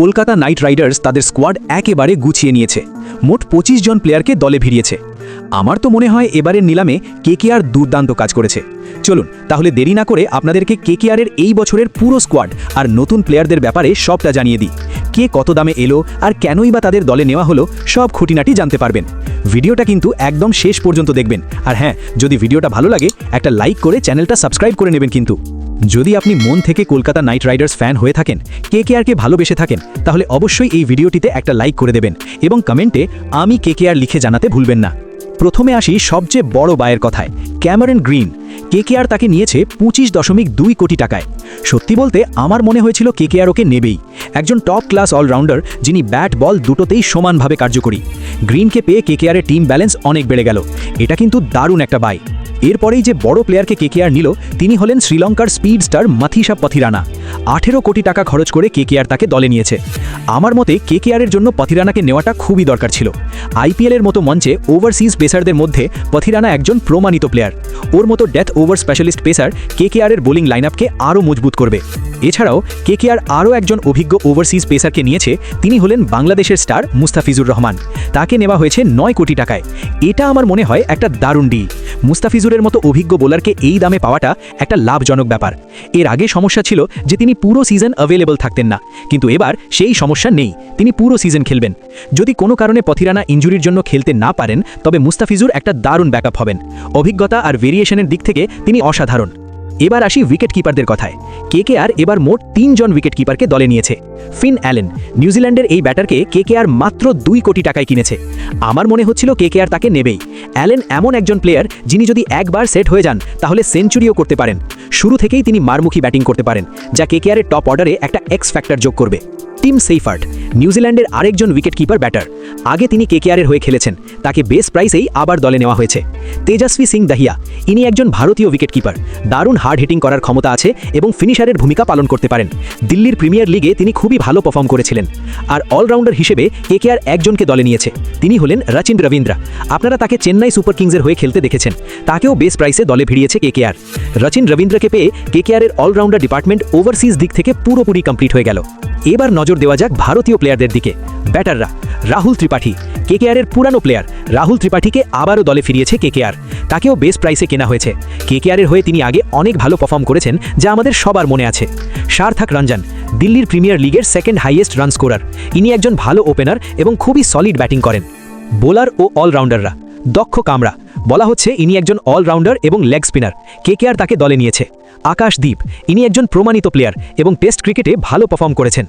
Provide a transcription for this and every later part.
Kolkata night Riders তাদের squad একেবারে গুছিয়ে নিয়েছে। মোট 25 জন প্লেয়ারকে দলে ভিড়িয়েছে। আমার তো মনে হয় এবারের নিলামে কেকেআর দুর্দান্ত কাজ করেছে। চলুন তাহলে দেরি না করে আপনাদেরকে কেকেআরের এই বছরের পুরো স্কোয়াড আর নতুন প্লেয়ারদের ব্যাপারে সবটা জানিয়ে দিই। কে কত দামে এলো আর কেনই বা তাদের দলে নেওয়া হলো, সব খুঁটিনাটি জানতে পারবেন। ভিডিওটা কিন্তু একদম শেষ পর্যন্ত দেখবেন। আর হ্যাঁ, যদি ভিডিওটা ভালো লাগে একটা লাইক করে চ্যানেলটা সাবস্ক্রাইব করে নেবেন। কিন্তু যদি আপনি মন থেকে কলকাতা নাইট রাইডার্স ফ্যান হয়ে থাকেন, কেকেআরকে ভালোবেসে থাকেন, তাহলে অবশ্যই এই ভিডিওটিতে একটা লাইক করে দেবেন এবং কমেন্টে আমি কেকেআর লিখে জানাতে ভুলবেন না। প্রথমে আসি সবচেয়ে বড় বায়ের কথায়, ক্যামেরন গ্রিন। কেকেআর তাকে নিয়েছে 25.2 কোটি টাকায়। সত্যি বলতে আমার মনে হয়েছিল কেকেআর ওকে নেবেই। একজন টপ ক্লাস অলরাউন্ডার যিনি ব্যাট বল দুটোতেই সমানভাবে কার্যকরী। গ্রিনকে পেয়ে কেকেআরের টিম ব্যালেন্স অনেক বেড়ে গেল। এটা কিন্তু দারুণ একটা বাই। এরপরেই যে বড় প্লেয়ারকে কেকেআর নিল তিনি হলেন শ্রীলঙ্কার স্পিড স্টার মাথিসা পথিরানা। 18 কোটি টাকা খরচ করে কেকেআর তাকে দলে নিয়েছে। আমার মতে কেকেআরের জন্য পথিরানাকে নেওয়াটা খুবই দরকার ছিল। আইপিএলের মতো মঞ্চে ওভারসিজ পেসারদের মধ্যে পথিরানা একজন প্রমাণিত প্লেয়ার। ওর মতো ডেথ ওভার স্পেশালিস্ট পেসার কেকেআরের বোলিং লাইনআপকে আরও মজবুত করবে। এছাড়াও কেকেআর আরও একজন অভিজ্ঞ ওভারসিজ পেসারকে নিয়েছে। তিনি হলেন বাংলাদেশের স্টার মুস্তাফিজুর রহমান। তাকে নেওয়া হয়েছে 9 কোটি টাকায়। এটা আমার মনে হয় একটা দারুণ ডিল। মুস্তাফিজুরের মতো অভিজ্ঞ বোলারকে এই দামে পাওয়াটা একটা লাভজনক ব্যাপার। এর আগে সমস্যা ছিল যে তিনি পুরো সিজন অ্যাভেলেবল থাকতেন না, কিন্তু এবার সেই সমস্যা নেই, তিনি পুরো সিজন খেলবেন। যদি কোনো কারণে পথিরানা ইনজুরির জন্য খেলতে না পারেন, তবে মুস্তাফিজুর একটা দারুণ ব্যাকআপ হবেন। অভিজ্ঞতা আর ভেরিয়েশনের দিক থেকে তিনি অসাধারণ। এবার আসি উইকেট কিপারদের কথায়। কেকেআর এবার মোট 3 জন উইকেট কিপারকে দলে নিয়েছে। ফিন অ্যালেন, নিউজিল্যান্ডের এই ব্যাটারকে কেকেআর মাত্র 2 কোটি টাকায় কিনেছে। আমার মনে হচ্ছিল কেকেআর তাকে নেবেই। অ্যালেন এমন একজন প্লেয়ার যিনি যদি একবার সেট হয়ে যান তাহলে সেঞ্চুরিও করতে পারেন। শুরু থেকেই তিনি মারমুখী ব্যাটিং করতে পারেন, যা কেকেআরের টপ অর্ডারে একটা এক্স ফ্যাক্টর যোগ করবে। টিম সেইফার্ট, নিউজিল্যান্ডের আরেকজন উইকেট কিপার ব্যাটার। আগে তিনি কেকেআরের হয়ে খেলেছেন, তাকে বেস প্রাইসেই আবার দলে নেওয়া হয়েছে। তেজস্বী সিং দাহিয়া, ইনি একজন ভারতীয় উইকেট কিপার। দারুণ হার্ড হিটিং করার ক্ষমতা আছে এবং ফিনিশারের ভূমিকা পালন করতে পারেন। দিল্লির প্রিমিয়ার লিগে তিনি খুবই ভালো পারফর্ম করেছিলেন। আর অলরাউন্ডার হিসেবে কেকেআর একজনকে দলে নিয়েছে, তিনি হলেন রচিন রবীন্দ্র। আপনারা তাকে চেন্নাই সুপার কিংসের হয়ে খেলতে দেখেছেন। তাকেও বেস প্রাইসে দলে ভিড়িয়েছে কেকেআর। রচিন রবীন্দ্রকে পেয়ে কেকেআরের অলরাউন্ডার ডিপার্টমেন্ট ওভারসিজ দিক থেকে পুরোপুরি কমপ্লিট হয়ে গেল। এবার নজর দেওয়া যাক ভারতীয় প্লেয়ারদের দিকে। ব্যাটাররা, রাহুল ত্রিপাঠী, কেকেআরের পুরানো প্লেয়ার। রাহুল ত্রিপাঠীকে আবারও দলে ফিরিয়েছে কেকেআর। তাকেও বেস প্রাইসে কেনা হয়েছে। কেকেআরের হয়ে তিনি আগে অনেক ভালো পারফর্ম করেছেন, যা আমাদের সবার মনে আছে। সার্থক রঞ্জন, দিল্লির প্রিমিয়ার লিগের সেকেন্ড হাইয়েস্ট রান স্কোরার। ইনি একজন ভালো ওপেনার এবং খুবই সলিড ব্যাটিং করেন। বোলার ও অলরাউন্ডাররা, দক্ষ কামরা, বলা হচ্ছে ইনি একজন অলরাউন্ডার এবং লেগ স্পিনার। কেকেআর তাকে দলে নিয়েছে। আকাশদীপ, ইনি একজন প্রমাণিত প্লেয়ার এবং টেস্ট ক্রিকেটে ভালো পারফর্ম করেছেন।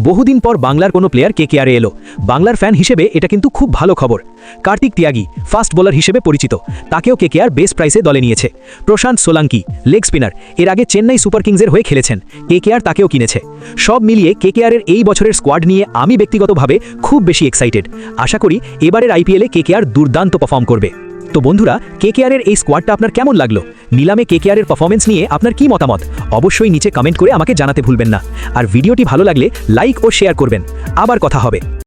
বহুদিন পর বাংলার কোনো প্লেয়ার কেকেআরে এলো। বাংলার ফ্যান হিসেবে এটা কিন্তু খুব ভালো খবর। কার্তিক ত্যাগী, ফাস্ট বোলার হিসেবে পরিচিত, তাকেও কেকেআর বেস প্রাইসে দলে নিয়েছে। প্রশান্ত সোলাঙ্কি, লেগ স্পিনার, এর আগে চেন্নাই সুপার কিংসের হয়ে খেলেছেন। কেকেআর তাকেও কিনেছে। সব মিলিয়ে কেকেআরের এই বছরের স্কোয়াড নিয়ে আমি ব্যক্তিগতভাবে খুব বেশি এক্সাইটেড। আশা করি এবারের আইপিএলে কেকেআর দুর্দান্ত পারফর্ম করবে। তো বন্ধুরা, কেকেআরের এই স্কোয়াডটা আপনার কেমন লাগলো? নিলামে কেকেআরের পারফরমেন্স নিয়ে আপনার কি মতামত? অবশ্যই নিচে কমেন্ট করে আমাকে জানাতে ভুলবেন না। আর ভিডিওটি ভালো লাগলে লাইক ও শেয়ার করবেন। আবার কথা হবে।